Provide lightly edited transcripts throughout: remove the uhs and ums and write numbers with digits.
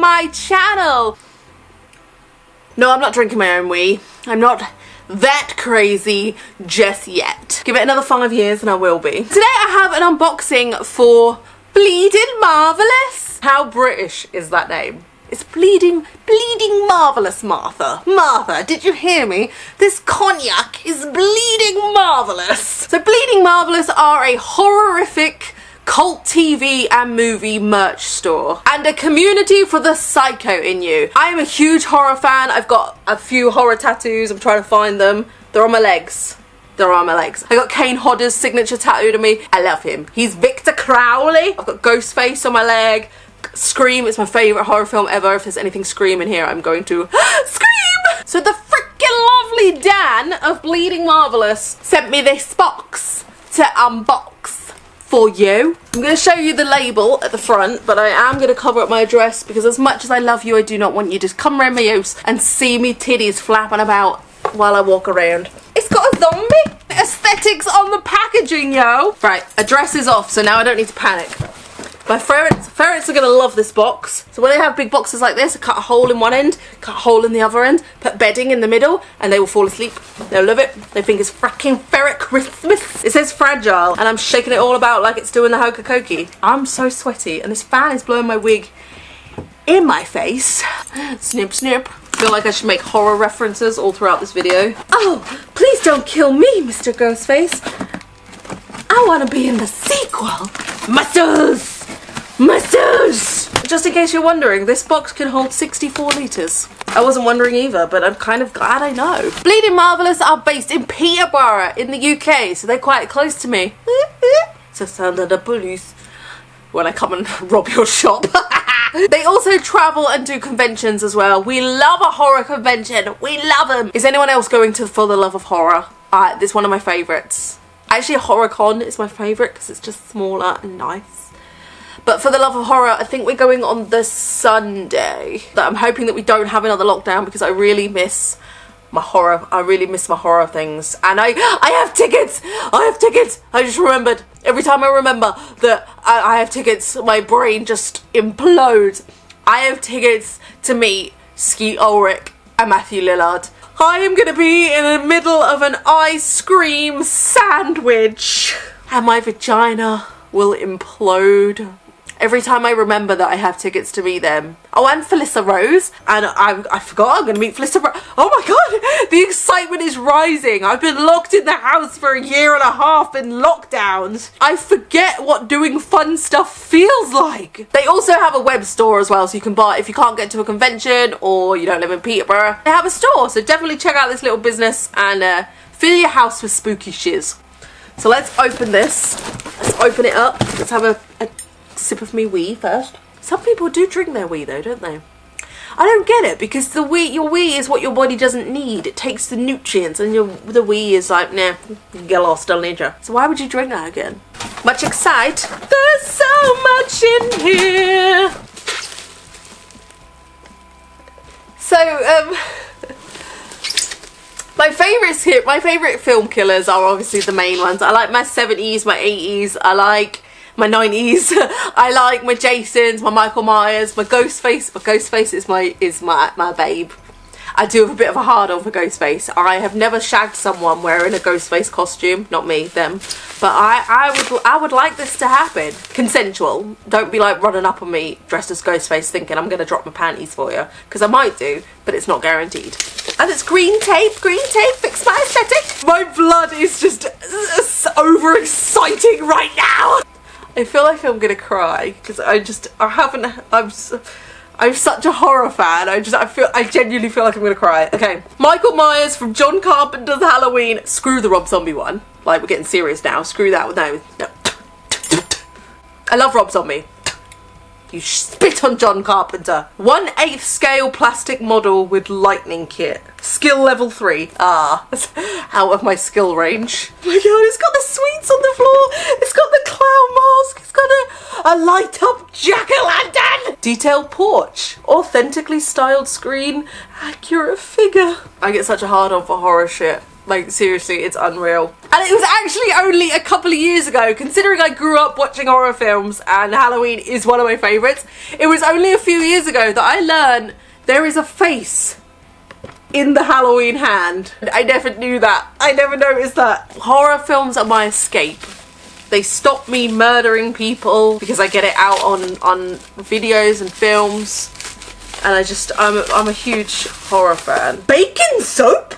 my channel. No, I'm not drinking my own wee. I'm not that crazy just yet. Give it another 5 years and I will be. Today I have an unboxing for Bleading Marvelous. How British is that name? It's Bleeding Marvelous, Martha. Martha, did you hear me? This cognac is Bleeding Marvelous. So Bleeding Marvelous are a horrific cult TV and movie merch store and a community for the psycho in you. I am a huge horror fan. I've got a few horror tattoos. I'm trying to find them. They're on my legs. They're on my legs. I got Kane Hodder's signature tattooed on me. I love him. He's Victor Crowley. I've got Ghostface on my leg. Scream is my favourite horror film ever. If there's anything Scream in here, I'm going to scream! So the freaking lovely Dan of Bleeding Marvelous sent me this box to unbox for you. I'm going to show you the label at the front, but I am going to cover up my address because as much as I love you, I do not want you to come around my house and see me titties flapping about while I walk around. It's got a zombie aesthetics on the packaging, yo! Right, address is off, so now I don't need to panic. My ferrets are going to love this box. So when they have big boxes like this, I cut a hole in one end, cut a hole in the other end, put bedding in the middle, and they will fall asleep. They'll love it. They think it's fracking ferret Christmas. It says fragile, and I'm shaking it all about like it's doing the hokey cokey. I'm so sweaty, and this fan is blowing my wig in my face. Snip, snip. I feel like I should make horror references all throughout this video. Oh, please don't kill me, Mr. Ghostface. I want to be in the sequel. Muscles! Muscles! Just in case you're wondering, this box can hold 64 litres. I wasn't wondering either, but I'm kind of glad I know. Bleeding Marvelous are based in Peterborough in the UK, so they're quite close to me. It's a sound of the police when I come and rob your shop. They also travel and do conventions as well. We love a horror convention. We love them. Is anyone else going to For the Love of Horror? This is one of my favourites. Actually, a horror con is my favourite because it's just smaller and nice. But For the Love of Horror, I think we're going on the Sunday. I'm hoping that we don't have another lockdown because I really miss my horror. I really miss my horror things. And I have tickets! I have tickets! I just remembered. Every time I remember that I have tickets, my brain just implodes. I have tickets to meet Skeet Ulrich and Matthew Lillard. I am going to be in the middle of an ice cream sandwich and my vagina will implode every time I remember that I have tickets to meet them. Oh, and Felissa Rose. And I forgot I'm going to meet Felissa Rose. Oh my god, the excitement is rising. I've been locked in the house for 1.5 years in lockdowns. I forget what doing fun stuff feels like. They also have a web store as well, so you can buy if you can't get to a convention or you don't live in Peterborough. They have a store, so definitely check out this little business and fill your house with spooky shiz. So let's open this. Let's open it up. Let's have a sip of me wee first. Some people do drink their wee though, don't they? I don't get it because your wee is what your body doesn't need. It takes the nutrients and the wee is like, nah, you get lost, don't need you. So why would you drink that again? Much excite. There's so much in here. So, my favourite film killers are obviously the main ones. I like my 70s, my 80s, I like my 90s, I like my Jasons, my Michael Myers, my Ghostface. My Ghostface is my babe. I do have a bit of a hard-on for Ghostface. I have never shagged someone wearing a Ghostface costume, not me, them. But I would like this to happen. Consensual. Don't be like running up on me dressed as Ghostface thinking I'm going to drop my panties for you. Because I might do, but it's not guaranteed. And it's green tape, fix my aesthetic. My blood is just overexciting right now. I feel like I'm gonna cry because I'm such a horror fan. I genuinely feel like I'm gonna cry. Okay, Michael Myers from John Carpenter's Halloween. Screw the Rob Zombie one. Like, we're getting serious now. Screw that. No. I love Rob Zombie. You spit on John Carpenter. 1/8 scale plastic model with lightning kit. Skill level 3. That's out of my skill range. Oh my god, it's got the sweets on the floor. It's got the clown mask. It's got a light up jack-o'-lantern. Detailed porch. Authentically styled screen. Accurate figure. I get such a hard on for horror shit. Like, seriously, it's unreal. And it was actually only a couple of years ago, considering I grew up watching horror films and Halloween is one of my favourites. It was only a few years ago that I learned there is a face in the Halloween hand. I never knew that. I never noticed that. Horror films are my escape. They stop me murdering people because I get it out on videos and films. And I'm a huge horror fan. Bacon soap?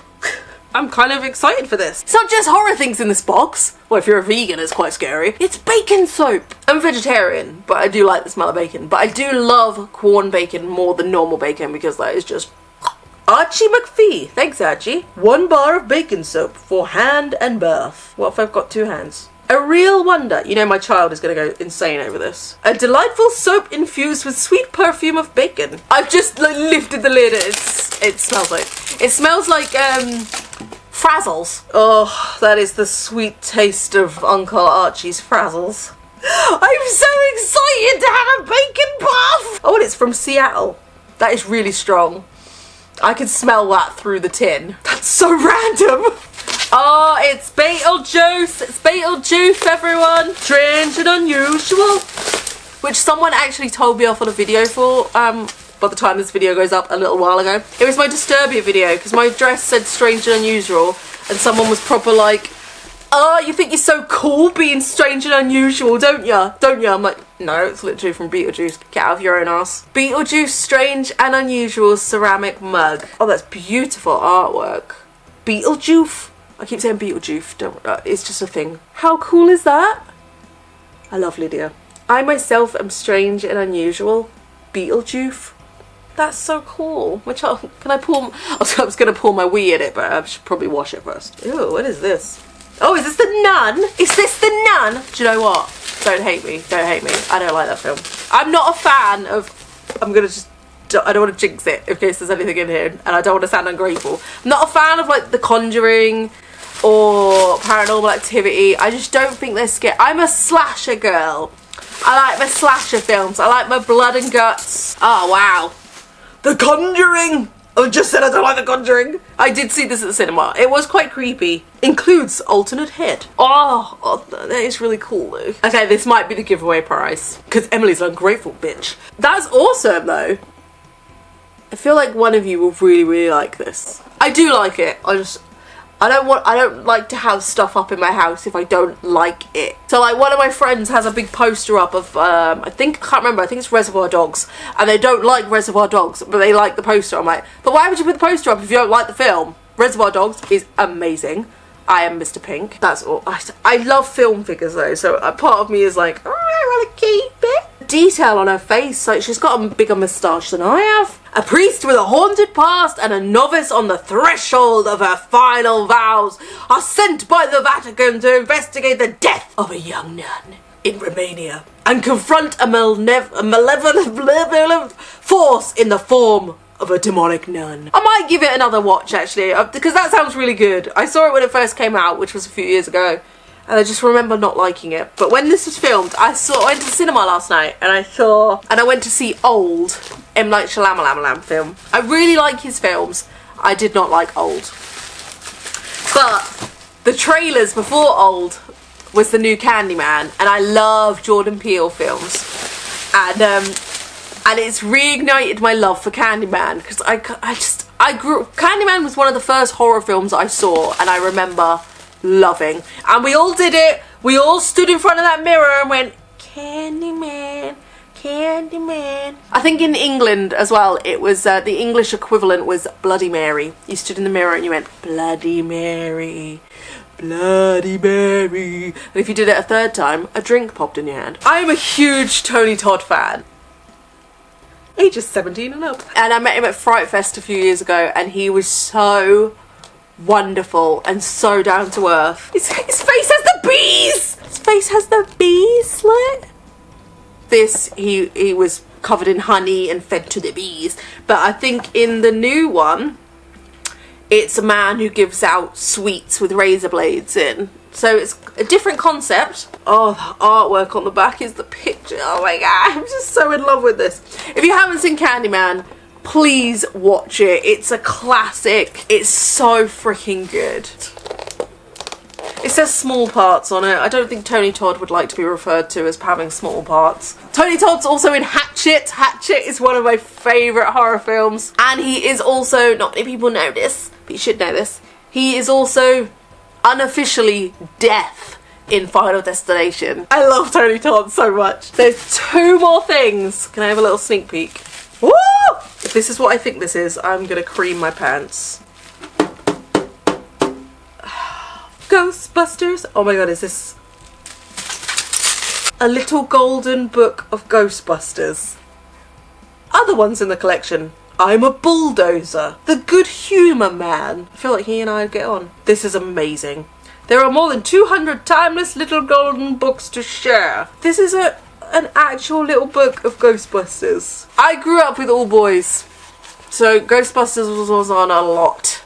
I'm kind of excited for this. It's not just horror things in this box. Well, if you're a vegan, it's quite scary. It's bacon soap. I'm vegetarian, but I do like the smell of bacon. But I do love corn bacon more than normal bacon because that is just... Archie McPhee. Thanks, Archie. 1 bar of bacon soap for hand and birth. What if I've got 2 hands? A real wonder. You know my child is going to go insane over this. A delightful soap infused with sweet perfume of bacon. I've just lifted the lid. It smells like... It smells like Frazzles. Oh, that is the sweet taste of Uncle Archie's Frazzles. I'm so excited to have a bacon puff. Oh, and it's from Seattle. That is really strong. I can smell that through the tin. That's so random. Oh, it's Beetlejuice. It's Beetlejuice, everyone. Strange and unusual. Which someone actually told me off on a video for, by the time this video goes up a little while ago. It was my Disturbia video, because my dress said strange and unusual, and someone was proper like, oh, you think you're so cool being strange and unusual, don't ya? Don't ya? I'm like, no, it's literally from Beetlejuice. Get out of your own ass. Beetlejuice Strange and Unusual ceramic mug. Oh, that's beautiful artwork. Beetlejuice. I keep saying Beetlejuice. It's just a thing. How cool is that? I love Lydia. I myself am strange and unusual. Beetlejuice. That's so cool. Can I pour... I was going to pour my wee in it, but I should probably wash it first. Ew, what is this? Oh, is this the Nun? Is this the Nun? Do you know what? Don't hate me. Don't hate me. I don't like that film. I'm not a fan of... I'm going to just... I don't want to jinx it in case there's anything in here, and I don't want to sound ungrateful. I'm not a fan of, like, The Conjuring or Paranormal Activity. I just don't think they're scary. I'm a slasher girl. I like my slasher films. I like my blood and guts. Oh, wow. The Conjuring! I just said I don't like The Conjuring. I did see this at the cinema. It was quite creepy. Includes alternate head. Oh, that is really cool though. Okay, this might be the giveaway prize. Because Emily's an ungrateful bitch. That's awesome though. I feel like one of you will really, really like this. I do like it. I don't like to have stuff up in my house if I don't like it. So like one of my friends has a big poster up of, I can't remember, I think it's Reservoir Dogs. And they don't like Reservoir Dogs, but they like the poster. I'm like, but why would you put the poster up if you don't like the film? Reservoir Dogs is amazing. I am Mr. Pink. That's all. I love film figures though, so a part of me is like, oh, I want to keep it. Detail on her face, like she's got a bigger moustache than I have. A priest with a haunted past and a novice on the threshold of her final vows are sent by the Vatican to investigate the death of a young nun in Romania and confront a malevolent force in the form of a demonic nun. I might give it another watch actually, because that sounds really good. I saw it when it first came out, which was a few years ago, and I just remember not liking it. But when this was filmed, I went to the cinema last night, and I went to see Old, M. Night Shyamalan film. I really like his films. I did not like Old. But the trailers before Old was the new Candyman, and I love Jordan Peele films. And it's reignited my love for Candyman, because Candyman was one of the first horror films I saw, and I remember loving. And we all did it. We all stood in front of that mirror and went, Candyman, Candyman. I think in England as well, it was, the English equivalent was Bloody Mary. You stood in the mirror and you went, Bloody Mary, Bloody Mary. And if you did it a third time, a drink popped in your hand. I am a huge Tony Todd fan. Ages 17 and up. And I met him at Fright Fest a few years ago, and he was so wonderful and so down to earth. His face has the bees! His face has the bees slit. This, he was covered in honey and fed to the bees. But I think in the new one, it's a man who gives out sweets with razor blades in. So it's a different concept. Oh, the artwork on the back is the picture. Oh my god, I'm just so in love with this. If you haven't seen Candyman, please watch it. It's a classic. It's so freaking good. It says small parts on it. I don't think Tony Todd would like to be referred to as having small parts. Tony Todd's also in Hatchet. Hatchet is one of my favourite horror films. And he is also, not many people know this, but you should know this, he is also unofficially Death in Final Destination. I love Tony Todd so much. There's 2 more things. Can I have a little sneak peek? Woo! If this is what I think this is, I'm gonna cream my pants. Ghostbusters. Oh my god, is this a little golden book of Ghostbusters? Other ones in the collection. I'm a Bulldozer. The Good Humour Man. I feel like he and I would get on. This is amazing. There are more than 200 timeless little golden books to share. This is an actual little book of Ghostbusters. I grew up with all boys, so Ghostbusters was on a lot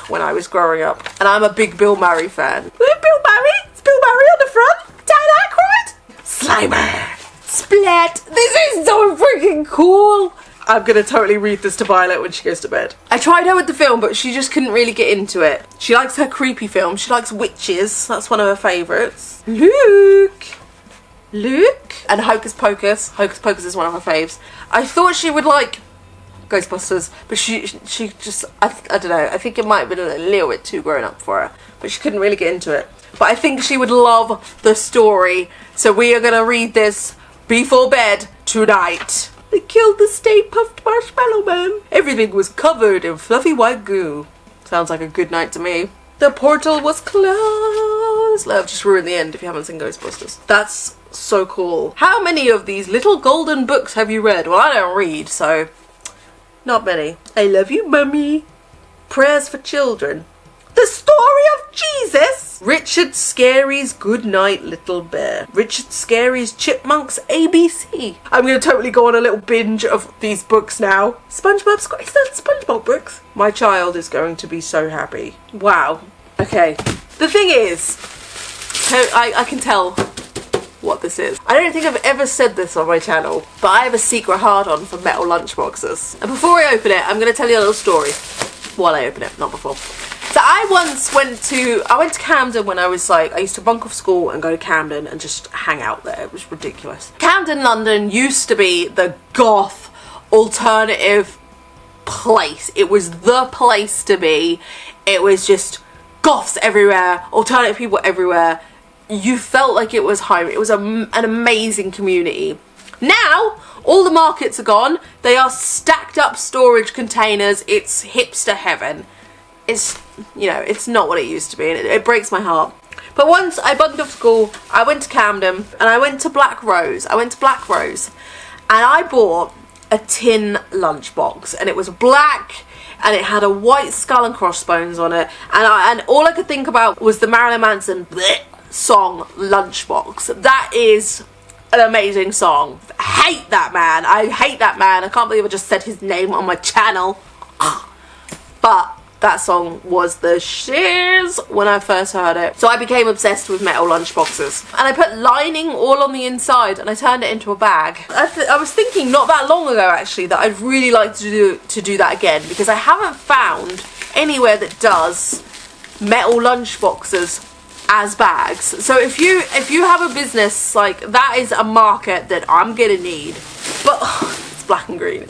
when I was growing up. And I'm a big Bill Murray fan. Bill Murray? It's Bill Murray on the front. Dan Aykroyd. Slimer. Splat. This is so freaking cool. I'm gonna totally read this to Violet when she goes to bed. I tried her with the film, but she just couldn't really get into it. She likes her creepy films. She likes witches. That's one of her favourites. Luke. And Hocus Pocus. Hocus Pocus is one of her faves. I thought she would like Ghostbusters, but she just, I don't know, I think it might have been a little bit too grown up for her, but she couldn't really get into it. But I think she would love the story, so we are going to read this before bed tonight. They killed the Stay Puft Marshmallow Man. Everything was covered in fluffy white goo. Sounds like a good night to me. The portal was closed. I've just ruined the end if you haven't seen Ghostbusters. That's so cool. How many of these little golden books have you read? Well, I don't read, so not many. I love you, Mummy. Prayers for Children. The Story of Jesus. Richard Scarry's Good Night, Little Bear. Richard Scarry's Chipmunks ABC. I'm going to totally go on a little binge of these books now. SpongeBob's got his SpongeBob books. My child is going to be so happy. Wow. Okay. The thing is, so I can tell what this is. I don't think I've ever said this on my channel, but I have a secret hard-on for metal lunchboxes. And before I open it, I'm going to tell you a little story. While I open it, not before. So I once went to Camden when I was like, I used to bunk off school and go to Camden and just hang out there. It was ridiculous. Camden, London used to be the goth alternative place. It was the place to be. It was just goths everywhere, alternative people everywhere. You felt like it was home. It was an amazing community. Now, all the markets are gone. They are stacked up storage containers. It's hipster heaven. It's, you know, it's not what it used to be, and it breaks my heart. But once I bunked off school, I went to Camden, and I went to Black Rose. And I bought a tin lunchbox, and it was black, and it had a white skull and crossbones on it, and all I could think about was the Marilyn Manson song Lunchbox. That is an amazing song. I hate that man. I can't believe I just said his name on my channel. But that song was the shiz when I first heard it. So I became obsessed with metal lunchboxes. And I put lining all on the inside and I turned it into a bag. I was thinking not that long ago actually that I'd really like to do that again, because I haven't found anywhere that does metal lunchboxes as bags. So if you have a business, like, that is a market that I'm gonna need. But it's black and green,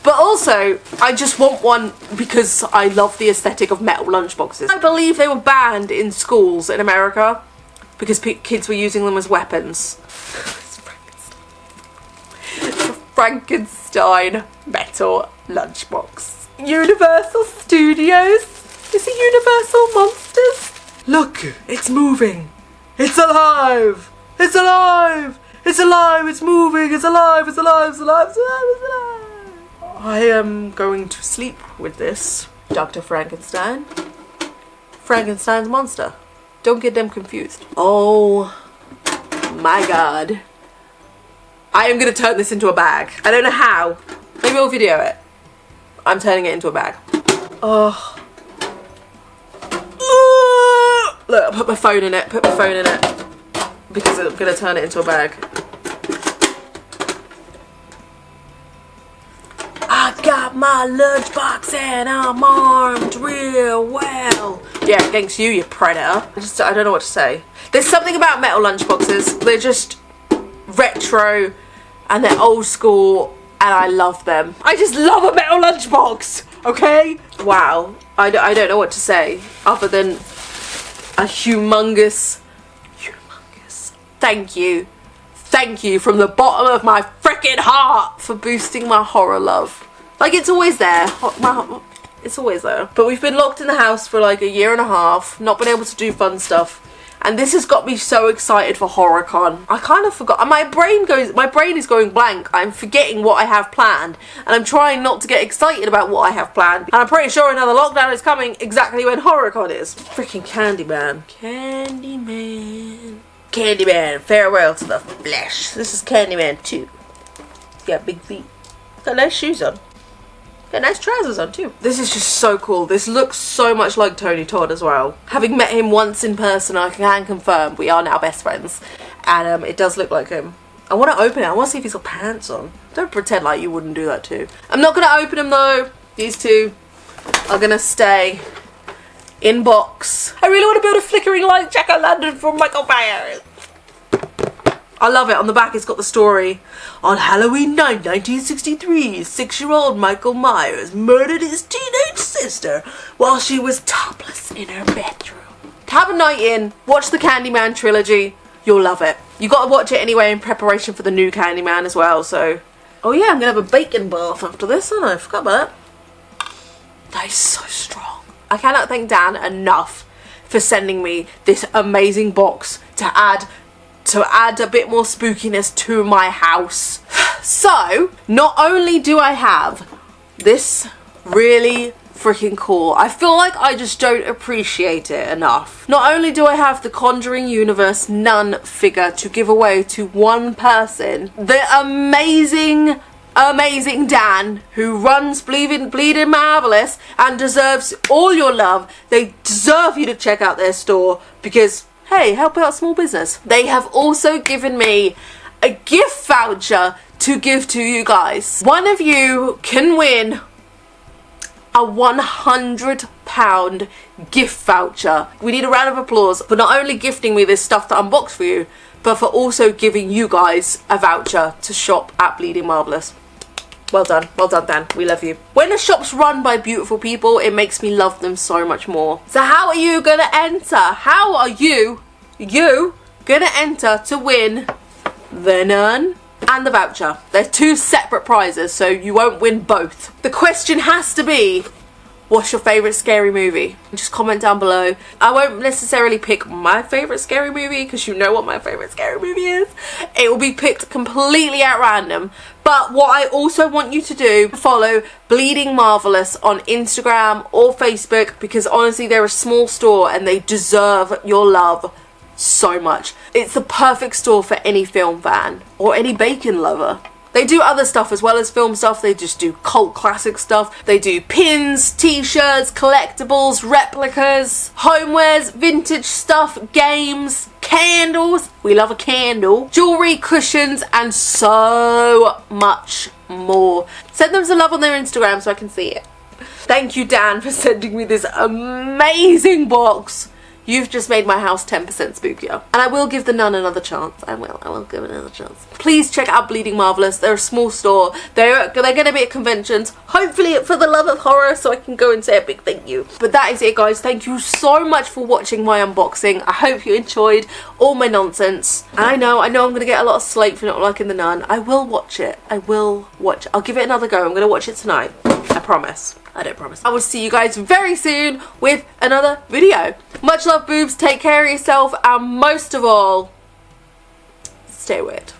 but also I just want one because I love the aesthetic of metal lunchboxes. I believe they were banned in schools in America because kids were using them as weapons. Frankenstein metal lunchbox. Universal Studios. Is it Universal Monsters? Look, it's moving. It's alive. It's alive. It's alive. It's moving. It's alive. It's alive. It's alive. It's alive. It's alive. I am going to sleep with this. Dr. Frankenstein. Frankenstein's monster. Don't get them confused. Oh my god. I am going to turn this into a bag. I don't know how. Maybe I'll video it. I'm turning it into a bag. Oh. Look, I put my phone in it, because I'm going to turn it into a bag. I got my lunchbox and I'm armed real well. Yeah, thanks you Predator. I don't know what to say. There's something about metal lunchboxes. They're just retro and they're old school and I love them. I just love a metal lunchbox, okay? Wow, I don't know what to say other than a humongous thank you. Thank you from the bottom of my freaking heart for boosting my horror love. Like, it's always there. It's always there. But we've been locked in the house for like a year and a half, not been able to do fun stuff. And this has got me so excited for HorrorCon. I kind of forgot. My brain is going blank. I'm forgetting what I have planned. And I'm trying not to get excited about what I have planned. And I'm pretty sure another lockdown is coming exactly when HorrorCon is. Freaking Candyman. Candyman, farewell to the flesh. This is Candyman 2. Got big feet. Got nice shoes on. Got nice trousers on too. This is just so cool. This looks so much like Tony Todd as well. Having met him once in person, I can confirm we are now best friends. And it does look like him. I want to open it. I want to see if he's got pants on. Don't pretend like you wouldn't do that too. I'm not going to open them though. These two are going to stay in box. I really want to build a flickering light jack-o'-lantern from Michael Myers. I love it. On the back it's got the story. On Halloween night 1963, 6-year-old Michael Myers murdered his teenage sister while she was topless in her bedroom. Have a night in, watch the Candyman trilogy, you'll love it. You got to watch it anyway in preparation for the new Candyman as well, so. Oh yeah, I'm going to have a bacon bath after this, aren't I? I forgot about that. That is so strong. I cannot thank Dan enough for sending me this amazing box to add a bit more spookiness to my house. So, not only do I have this really freaking cool, I feel like I just don't appreciate it enough. Not only do I have the Conjuring Universe nun figure to give away to one person, the amazing Dan, who runs Bleeding Marvelous and deserves all your love. They deserve you to check out their store because, hey, help out a small business. They have also given me a gift voucher to give to you guys. One of you can win a £100 gift voucher. We need a round of applause for not only gifting me this stuff to unbox for you, but for also giving you guys a voucher to shop at Bleeding Marvelous. Well done, Dan. We love you. When a shop's run by beautiful people, it makes me love them so much more. So how are you gonna enter? How are you gonna enter to win the nun and the voucher? They're two separate prizes, so you won't win both. The question has to be, what's your favourite scary movie? Just comment down below. I won't necessarily pick my favourite scary movie because you know what my favourite scary movie is. It will be picked completely at random. But what I also want you to do, follow Bleeding Marvelous on Instagram or Facebook, because honestly they're a small store and they deserve your love so much. It's the perfect store for any film fan or any bacon lover. They do other stuff as well as film stuff. They just do cult classic stuff. They do pins, t-shirts, collectibles, replicas, homewares, vintage stuff, games, candles. We love a candle. Jewelry, cushions, and so much more. Send them some love on their Instagram so I can see it. Thank you, Dan, for sending me this amazing box. You've just made my house 10% spookier. And I will give the nun another chance. I will give it another chance. Please check out Bleeding Marvelous. They're a small store. They're going to be at conventions. Hopefully for the love of horror so I can go and say a big thank you. But that is it, guys. Thank you so much for watching my unboxing. I hope you enjoyed all my nonsense. And I know I'm going to get a lot of slate for not liking the nun. I will watch it. I'll give it another go. I'm going to watch it tonight. I promise. I don't promise. I will see you guys very soon with another video. Much love, boobs. Take care of yourself. And most of all, stay weird.